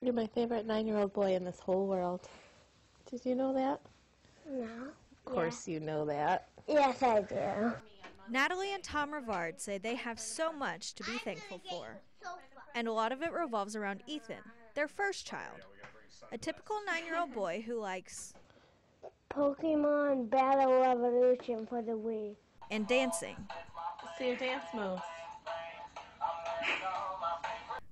You're my favorite 9-year-old boy in this whole world. Did you know that? No. Of course you know that. Yes, I do. Natalie and Tom Rivard say they have so much to be thankful for. And a lot of it revolves around Ethan, their first child. A typical 9-year-old boy who likes Pokemon Battle Revolution for the Wii. and dancing. See your dance moves.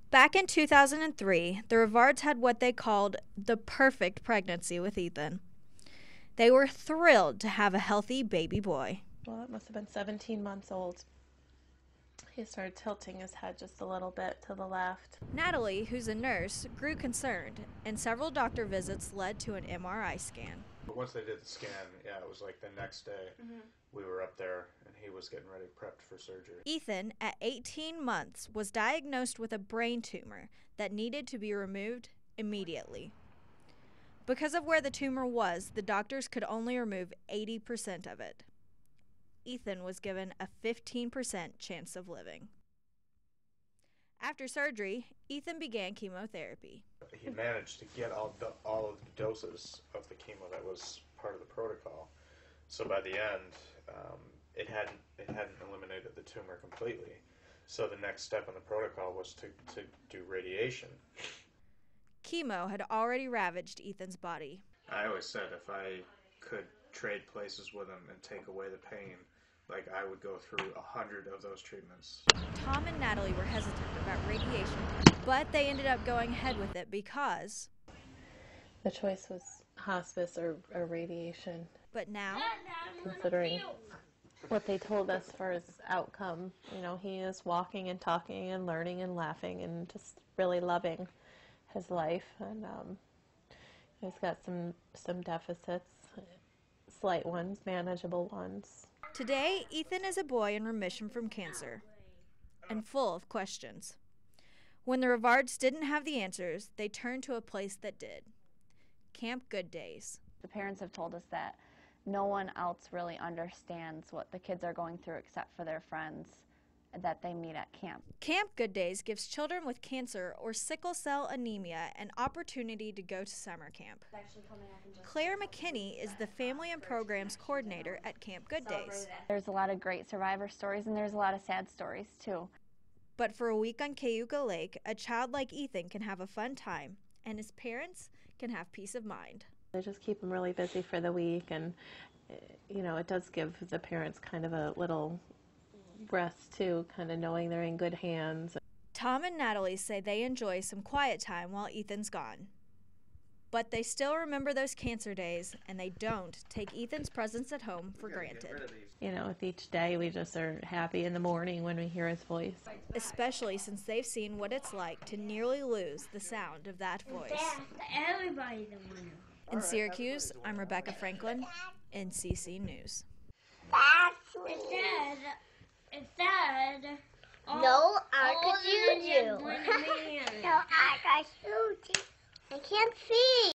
Back in 2003, the Rivards had what they called the perfect pregnancy with Ethan. They were thrilled to have a healthy baby boy. Well, it must have been 17 months old. He started tilting his head just a little bit to the left. Natalie, who's a nurse, grew concerned, and several doctor visits led to an MRI scan. But once they did the scan, yeah, it was like the next day we were up there and he was getting ready, prepped for surgery. Ethan, at 18 months, was diagnosed with a brain tumor that needed to be removed immediately. Because of where the tumor was, the doctors could only remove 80% of it. Ethan was given a 15% chance of living. After surgery, Ethan began chemotherapy. He managed to get all of the doses of the chemo that was part of the protocol. So by the end, it hadn't eliminated the tumor completely. So the next step in the protocol was to do radiation. Chemo had already ravaged Ethan's body. I always said if I could trade places with him and take away the pain, like I would go through 100 of those treatments. Tom and Natalie were hesitant about radiation, but they ended up going ahead with it because The choice was hospice or radiation. But now, Considering what they told us for his outcome, you know, he is walking and talking and learning and laughing and just really loving his life. And he's got some deficits, slight ones, manageable ones. today, Ethan is a boy in remission from cancer and full of questions. When the Rivards didn't have the answers, they turned to a place that did. Camp Good Days. The parents have told us that no one else really understands what the kids are going through except for their friends that they meet at camp. Camp Good Days gives children with cancer or sickle cell anemia an opportunity to go to summer camp. Claire McKinney is the Family and Programs Coordinator at Camp Good Days. There's a lot of great survivor stories and there's a lot of sad stories too. But for a week on Cayuga Lake, a child like Ethan can have a fun time, and his parents can have peace of mind. They just keep them really busy for the week, and, you know, it does give the parents kind of a little rest, too, kind of knowing they're in good hands. Tom and Natalie say they enjoy some quiet time while Ethan's gone. But they still remember those cancer days, and they don't take Ethan's presence at home for granted. You know, with each day, we just are happy in the morning when we hear his voice. Especially since they've seen what it's like to nearly lose the sound of that voice. Everybody's a winner. In Syracuse, I'm Rebecca Franklin, NCC News. It said, No, I could all the use you. ninjas went a man. No, I got you. I can't see.